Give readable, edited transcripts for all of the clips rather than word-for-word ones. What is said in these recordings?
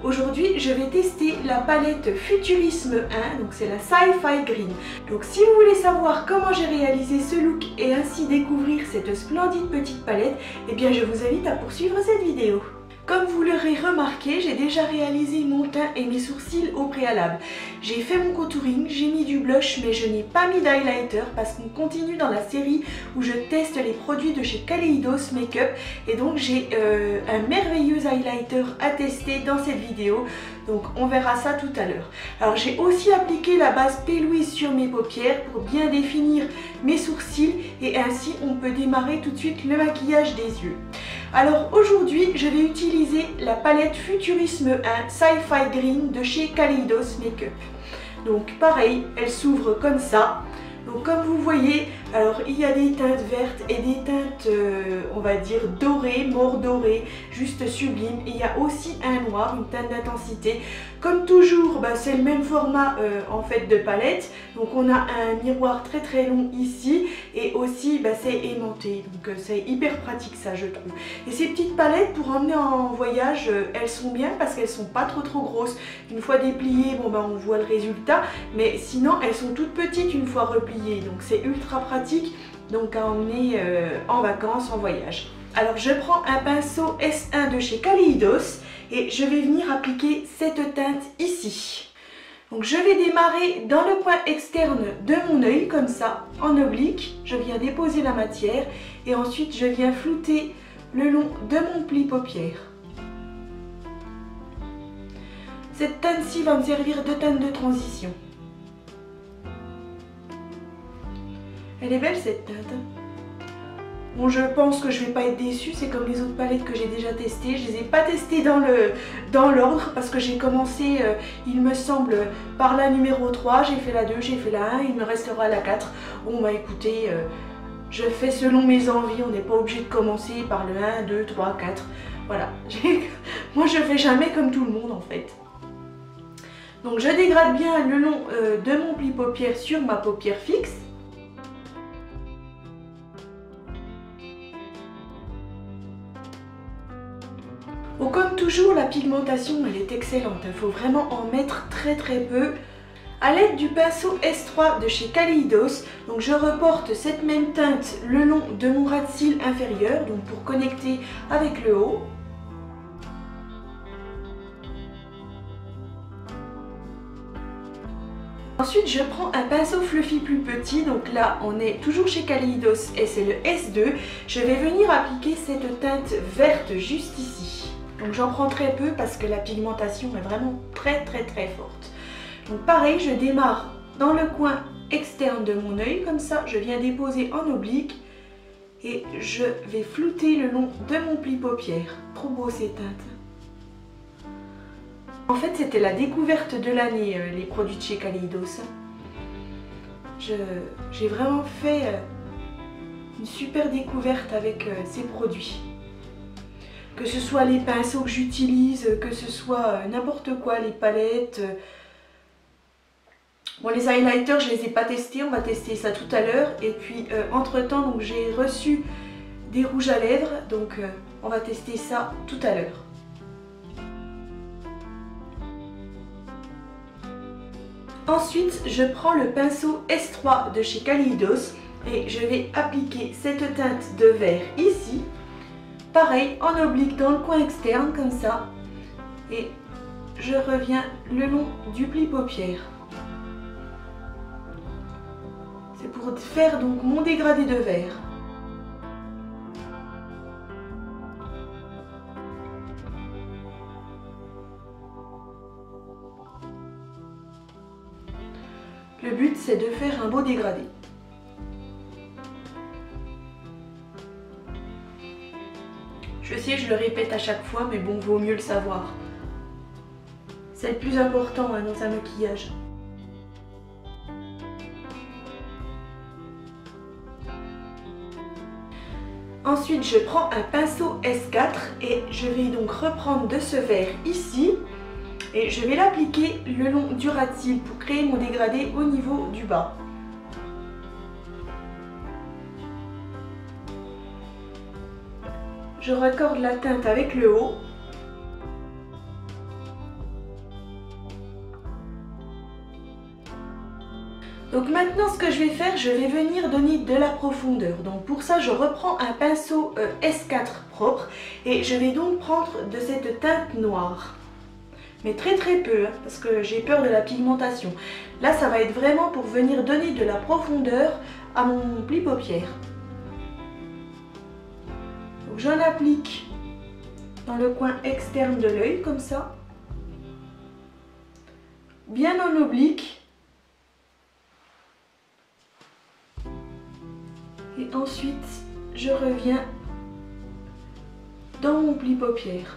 Aujourd'hui, je vais tester la palette Futurisme 1, donc c'est la Sci-Fi Green. Donc si vous voulez savoir comment j'ai réalisé ce look et ainsi découvrir cette splendide petite palette, eh bien je vous invite à poursuivre cette vidéo. Comme vous l'aurez remarqué, j'ai déjà réalisé mon teint et mes sourcils au préalable. J'ai fait mon contouring, j'ai mis du blush, mais je n'ai pas mis d'highlighter parce qu'on continue dans la série où je teste les produits de chez Kaleidos Makeup. Et donc j'ai un merveilleux highlighter à tester dans cette vidéo. Donc on verra ça tout à l'heure. Alors j'ai aussi appliqué la base P. Louise sur mes paupières pour bien définir mes sourcils. Et ainsi on peut démarrer tout de suite le maquillage des yeux. Alors aujourd'hui, je vais utiliser la palette Futurisme 1 Sci-Fi Green de chez Kaleidos Makeup. Donc pareil, elle s'ouvre comme ça. Donc comme vous voyez, alors il y a des teintes vertes et des teintes, on va dire dorées, mort dorées, juste sublime. Et il y a aussi un noir, une teinte d'intensité. Comme toujours, c'est le même format en fait de palette. Donc on a un miroir très long ici et aussi c'est aimanté. Donc c'est hyper pratique ça je trouve. Et ces petites palettes pour emmener en voyage, elles sont bien parce qu'elles sont pas trop grosses. Une fois dépliées, on voit le résultat. Mais sinon elles sont toutes petites une fois repliées. Donc c'est ultra pratique donc à emmener en vacances, en voyage. Alors je prends un pinceau S1 de chez Kaleidos et je vais venir appliquer cette teinte ici. Donc je vais démarrer dans le coin externe de mon œil comme ça, en oblique. Je viens déposer la matière et ensuite je viens flouter le long de mon pli paupière. Cette teinte-ci va me servir de teinte de transition. Elle est belle cette teinte. Bon, je pense que je vais pas être déçue, c'est comme les autres palettes que j'ai déjà testées. Je les ai pas testées dans l'ordre parce que j'ai commencé, il me semble, par la numéro 3, j'ai fait la 2, j'ai fait la 1, il me restera la 4. Bon écoutez, je fais selon mes envies, on n'est pas obligé de commencer par le 1, 2, 3, 4. Voilà, moi je fais jamais comme tout le monde en fait. Donc je dégrade bien le long de mon pli paupière sur ma paupière fixe. Bon, comme toujours, la pigmentation elle est excellente, il faut vraiment en mettre très peu. A l'aide du pinceau S3 de chez Kaleidos, donc je reporte cette même teinte le long de mon ras de cils inférieur, donc pour connecter avec le haut. Ensuite, je prends un pinceau fluffy plus petit, donc là on est toujours chez Kaleidos et c'est le S2. Je vais venir appliquer cette teinte verte juste ici. Donc j'en prends très peu parce que la pigmentation est vraiment très forte. Donc pareil, je démarre dans le coin externe de mon œil, comme ça, je viens déposer en oblique et je vais flouter le long de mon pli paupière. Trop beau ces teintes. En fait, c'était la découverte de l'année, les produits de chez Kaleidos. J'ai vraiment fait une super découverte avec ces produits. Que ce soit les pinceaux que j'utilise, que ce soit n'importe quoi, les palettes. Bon, les highlighters, je ne les ai pas testés, on va tester ça tout à l'heure. Et puis, entre-temps, j'ai reçu des rouges à lèvres, donc on va tester ça tout à l'heure. Ensuite, je prends le pinceau S3 de chez Kaleidos et je vais appliquer cette teinte de vert ici. Pareil, en oblique dans le coin externe, comme ça. Et je reviens le long du pli paupière. C'est pour faire donc mon dégradé de vert. Le but, c'est de faire un beau dégradé. Je sais, je le répète à chaque fois, mais bon, vaut mieux le savoir. C'est le plus important dans un maquillage. Ensuite, je prends un pinceau S4 et je vais donc reprendre de ce vert ici. Et je vais l'appliquer le long du ras de cils pour créer mon dégradé au niveau du bas. Je raccorde la teinte avec le haut. Donc maintenant ce que je vais faire, je vais venir donner de la profondeur. Donc pour ça je reprends un pinceau S4 propre et je vais donc prendre de cette teinte noire. Mais très peu, hein, parce que j'ai peur de la pigmentation. Là ça va être vraiment pour venir donner de la profondeur à mon pli paupière. Donc j'en applique dans le coin externe de l'œil comme ça. Bien en oblique. Et ensuite, je reviens dans mon pli paupière.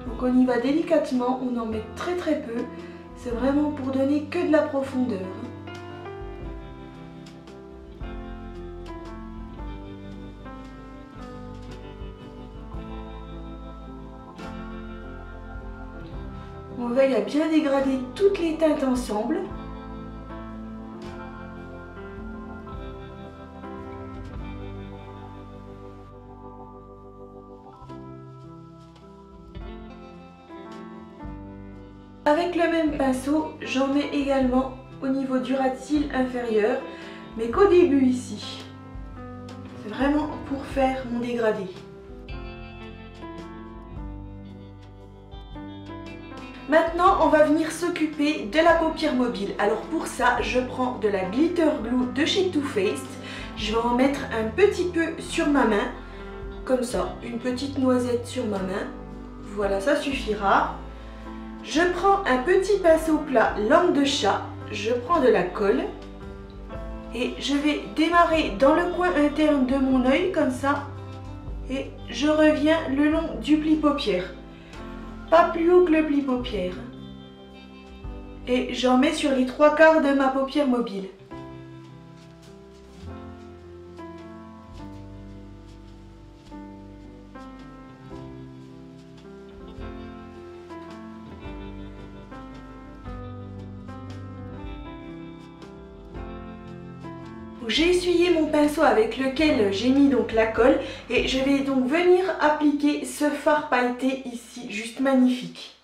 Donc on y va délicatement, on en met très peu. C'est vraiment pour donner que de la profondeur. On veille à bien dégrader toutes les teintes ensemble. Avec le même pinceau, j'en mets également au niveau du ras de cils inférieur, mais qu'au début ici. C'est vraiment pour faire mon dégradé. Maintenant, on va venir s'occuper de la paupière mobile. Alors pour ça, je prends de la Glitter Glue de chez Too Faced. Je vais en mettre un petit peu sur ma main, comme ça, une petite noisette sur ma main. Voilà, ça suffira. Je prends un petit pinceau plat langue de chat, je prends de la colle et je vais démarrer dans le coin interne de mon œil, comme ça, et je reviens le long du pli paupière. Pas plus haut que le pli paupière. Et j'en mets sur les 3/4 de ma paupière mobile. J'ai essuyé mon pinceau avec lequel j'ai mis donc la colle et je vais donc venir appliquer ce fard pailleté ici, juste magnifique.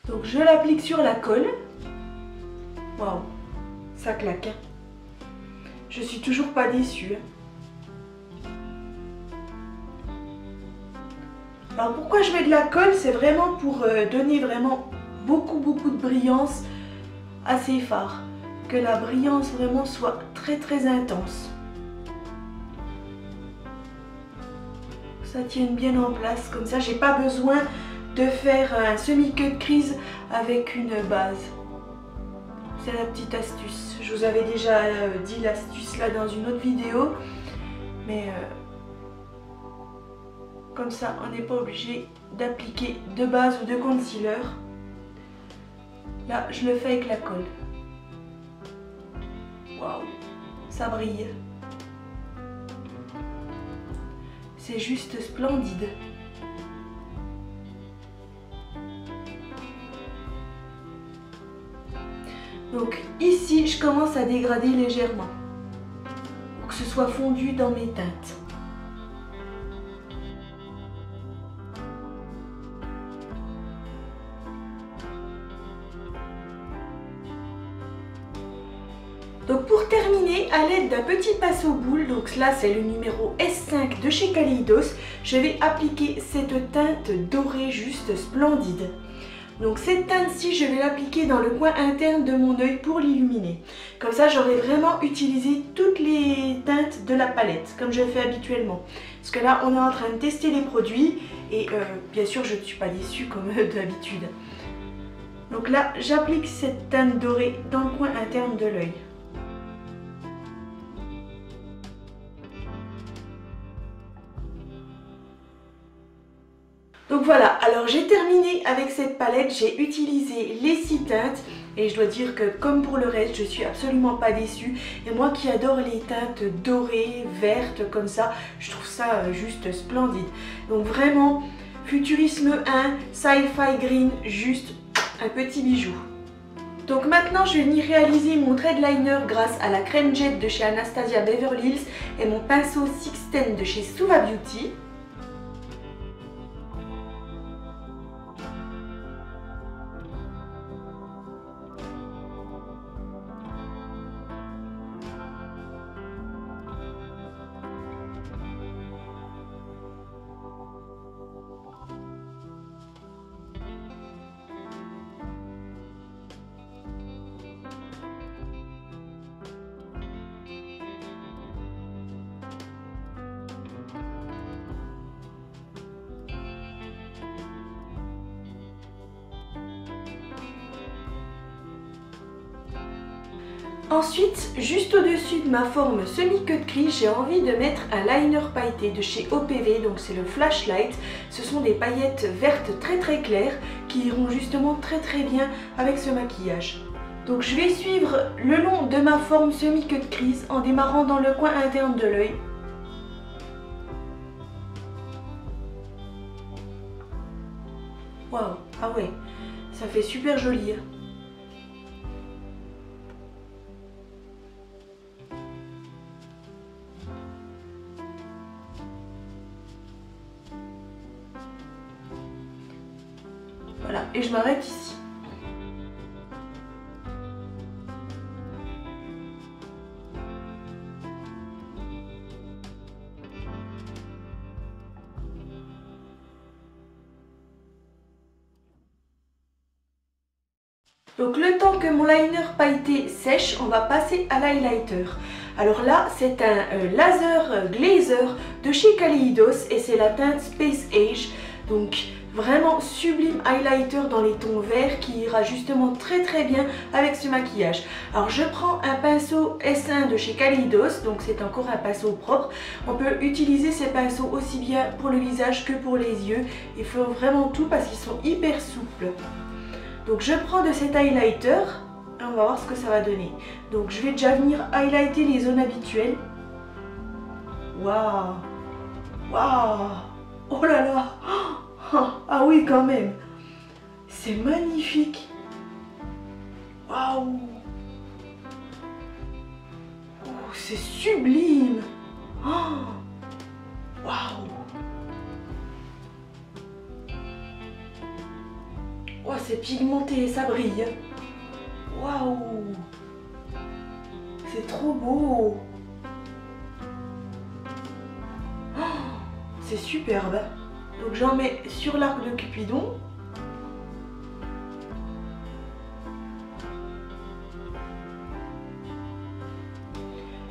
Donc je l'applique sur la colle. Waouh, ça claque. Hein. Je suis toujours pas déçue. Alors pourquoi je mets de la colle? C'est vraiment pour donner vraiment beaucoup de brillance à ces fards. Que la brillance vraiment soit très intense. Ça tienne bien en place, comme ça j'ai pas besoin de faire un semi-queue de crise avec une base. C'est la petite astuce. Je vous avais déjà dit l'astuce là dans une autre vidéo, mais comme ça on n'est pas obligé d'appliquer de base ou de concealer. Là je le fais avec la colle. Waouh, ça brille. C'est juste splendide. Donc ici, je commence à dégrader légèrement pour que ce soit fondu dans mes teintes. Donc pour terminer, à l'aide d'un petit pinceau boule, donc là c'est le numéro S5 de chez Kaleidos, je vais appliquer cette teinte dorée juste splendide. Donc cette teinte-ci, je vais l'appliquer dans le coin interne de mon œil pour l'illuminer. Comme ça, j'aurai vraiment utilisé toutes les teintes de la palette, comme je le fais habituellement. Parce que là, on est en train de tester les produits et bien sûr, je ne suis pas déçue comme d'habitude. Donc là, j'applique cette teinte dorée dans le coin interne de l'œil. Donc voilà, alors j'ai terminé avec cette palette, j'ai utilisé les 6 teintes et je dois dire que comme pour le reste, je suis absolument pas déçue. Et moi qui adore les teintes dorées, vertes comme ça, je trouve ça juste splendide. Donc vraiment, Futurisme 1, Sci-Fi Green, juste un petit bijou. Donc maintenant je vais venir réaliser mon trait de liner grâce à la crème jet de chez Anastasia Beverly Hills et mon pinceau Sixten de chez Suva Beauty. Ensuite, juste au-dessus de ma forme semi-cut crease, j'ai envie de mettre un liner pailleté de chez OPV, donc c'est le Flashlight. Ce sont des paillettes vertes très très claires qui iront justement très très bien avec ce maquillage. Donc je vais suivre le long de ma forme semi-cut crease en démarrant dans le coin interne de l'œil. Waouh, ah ouais, ça fait super joli. Voilà, et je m'arrête ici. Donc le temps que mon liner pailleté sèche, on va passer à l'highlighter. Alors là, c'est un laser glazer de chez Kaleidos et c'est la teinte Space Age. Donc vraiment sublime highlighter dans les tons verts qui ira justement très très bien avec ce maquillage. Alors je prends un pinceau S1 de chez Kaleidos, donc c'est encore un pinceau propre. On peut utiliser ces pinceaux aussi bien pour le visage que pour les yeux. Ils font vraiment tout parce qu'ils sont hyper souples. Donc je prends de cet highlighter et on va voir ce que ça va donner. Donc je vais déjà venir highlighter les zones habituelles. Waouh! Waouh! Oh là là! Ah oui quand même! C'est magnifique! Waouh! Oh, c'est sublime! Waouh! Oh, c'est pigmenté et ça brille. Waouh! C'est trop beau! Oh, c'est superbe. Donc j'en mets sur l'arc de Cupidon.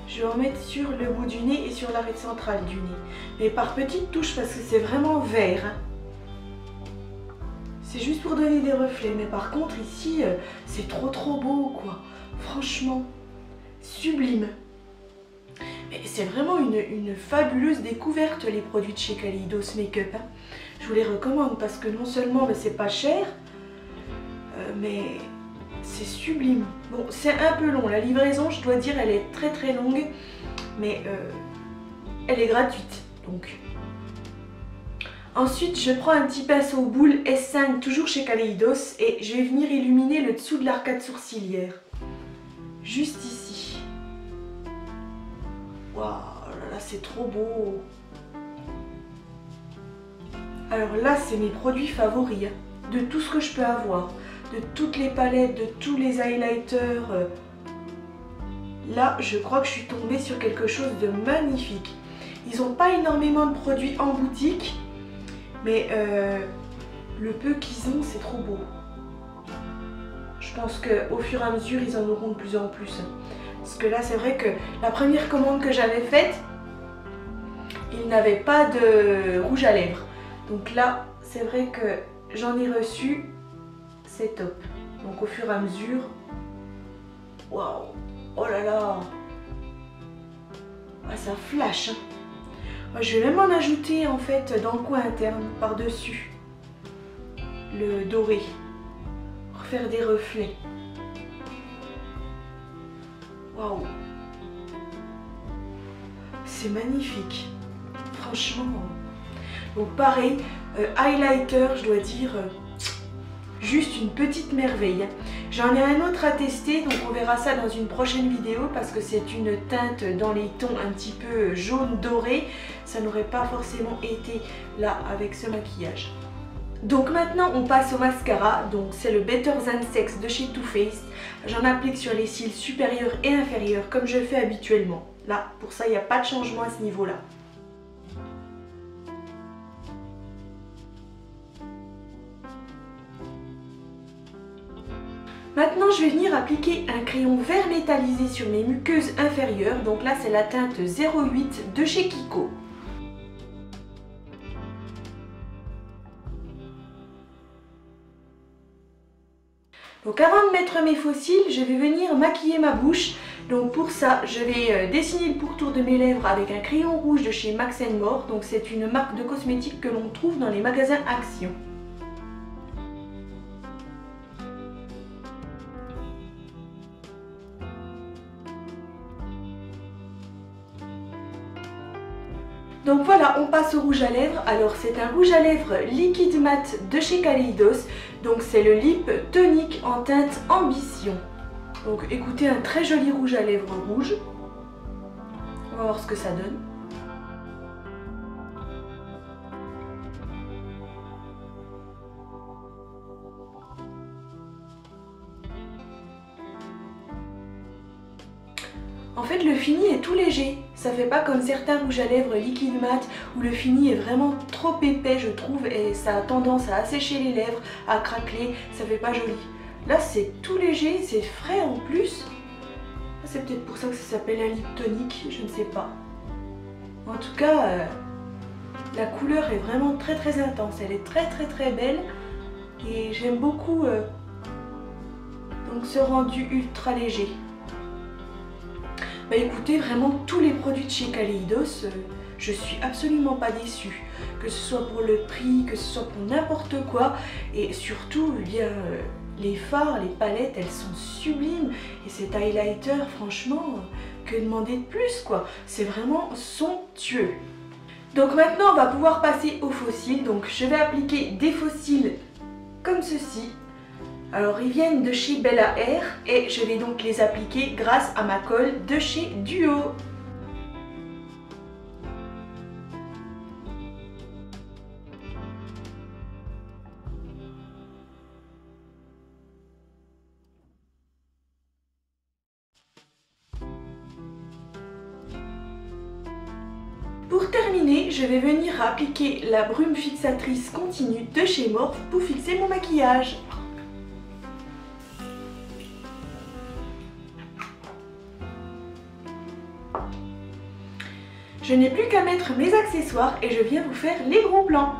Je vais en mettre sur le bout du nez et sur l'arête centrale du nez. Mais par petites touches parce que c'est vraiment vert. C'est juste pour donner des reflets. Mais par contre ici, c'est trop beau quoi. Franchement, sublime. Mais c'est vraiment une fabuleuse découverte les produits de chez Kaleidos Makeup. Je vous les recommande parce que non seulement c'est pas cher, mais c'est sublime. Bon, c'est un peu long. La livraison, je dois dire, elle est très longue. Mais elle est gratuite. Donc. Ensuite, je prends un petit pinceau boule S5, toujours chez Kaleidos. Et je vais venir illuminer le dessous de l'arcade sourcilière. Juste ici. Waouh, là c'est trop beau. Alors là, c'est mes produits favoris. De tout ce que je peux avoir. De toutes les palettes, de tous les highlighters. Là, je crois que je suis tombée sur quelque chose de magnifique. Ils n'ont pas énormément de produits en boutique. Mais le peu qu'ils ont, c'est trop beau. Je pense qu'au fur et à mesure, ils en auront de plus en plus. Parce que là, c'est vrai que la première commande que j'avais faite, ils n'avaient pas de rouge à lèvres. Donc là, c'est vrai que j'en ai reçu. C'est top. Donc au fur et à mesure, waouh, oh là là, ah, ça flash. Hein. Moi, je vais même en ajouter en fait dans le coin interne, par-dessus le doré, pour faire des reflets. Waouh, c'est magnifique, franchement. Donc pareil, highlighter, je dois dire, juste une petite merveille. J'en ai un autre à tester, donc on verra ça dans une prochaine vidéo parce que c'est une teinte dans les tons un petit peu jaune doré. Ça n'aurait pas forcément été là avec ce maquillage. Donc maintenant on passe au mascara, donc c'est le Better Than Sex de chez Too Faced. J'en applique sur les cils supérieurs et inférieurs comme je le fais habituellement. Là, pour ça il n'y a pas de changement à ce niveau-là. Maintenant, je vais venir appliquer un crayon vert métallisé sur mes muqueuses inférieures. Donc là, c'est la teinte 08 de chez Kiko. Donc avant de mettre mes faux cils, je vais venir maquiller ma bouche. Donc pour ça, je vais dessiner le pourtour de mes lèvres avec un crayon rouge de chez Max & More. Donc c'est une marque de cosmétiques que l'on trouve dans les magasins Action. Donc voilà, on passe au rouge à lèvres. Alors c'est un rouge à lèvres liquide mat de chez Kaleidos. Donc c'est le Lip Tonic en teinte Ambition. Donc écoutez, un très joli rouge à lèvres rouge. On va voir ce que ça donne. En fait, le fini est tout léger, ça fait pas comme certains rouges à lèvres liquide mat où le fini est vraiment trop épais je trouve et ça a tendance à assécher les lèvres, à craqueler, ça fait pas joli. Là c'est tout léger, c'est frais en plus. C'est peut-être pour ça que ça s'appelle un lip tonic, je ne sais pas. En tout cas, la couleur est vraiment très très intense, elle est très belle et j'aime beaucoup donc ce rendu ultra léger. Bah écoutez, vraiment tous les produits de chez Kaleidos, je suis absolument pas déçue. Que ce soit pour le prix, que ce soit pour n'importe quoi. Et surtout, eh bien, les fards, les palettes, elles sont sublimes. Et cet highlighter, franchement, que demander de plus quoi. C'est vraiment somptueux. Donc maintenant, on va pouvoir passer aux faux cils. Donc je vais appliquer des faux cils comme ceci. Alors ils viennent de chez Bella Hair et je vais donc les appliquer grâce à ma colle de chez Duo. Pour terminer, je vais venir appliquer la brume fixatrice continue de chez Morphe pour fixer mon maquillage. Je n'ai plus qu'à mettre mes accessoires et je viens vous faire les gros plans.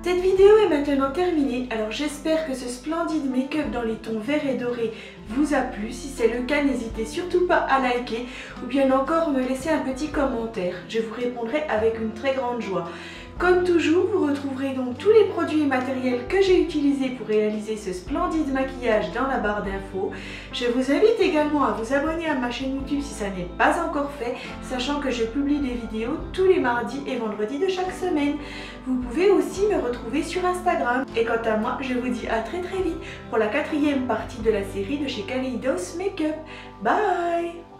Cette vidéo est maintenant terminée, alors j'espère que ce splendide make-up dans les tons verts et dorés vous a plu. Si c'est le cas, n'hésitez surtout pas à liker ou bien encore me laisser un petit commentaire. Je vous répondrai avec une très grande joie. Comme toujours, vous retrouverez donc tous les produits et matériels que j'ai utilisés pour réaliser ce splendide maquillage dans la barre d'infos. Je vous invite également à vous abonner à ma chaîne YouTube si ça n'est pas encore fait, sachant que je publie des vidéos tous les mardis et vendredis de chaque semaine. Vous pouvez aussi me retrouver sur Instagram. Et quant à moi, je vous dis à très vite pour la 4e partie de la série de chez Kaleidos Makeup. Bye!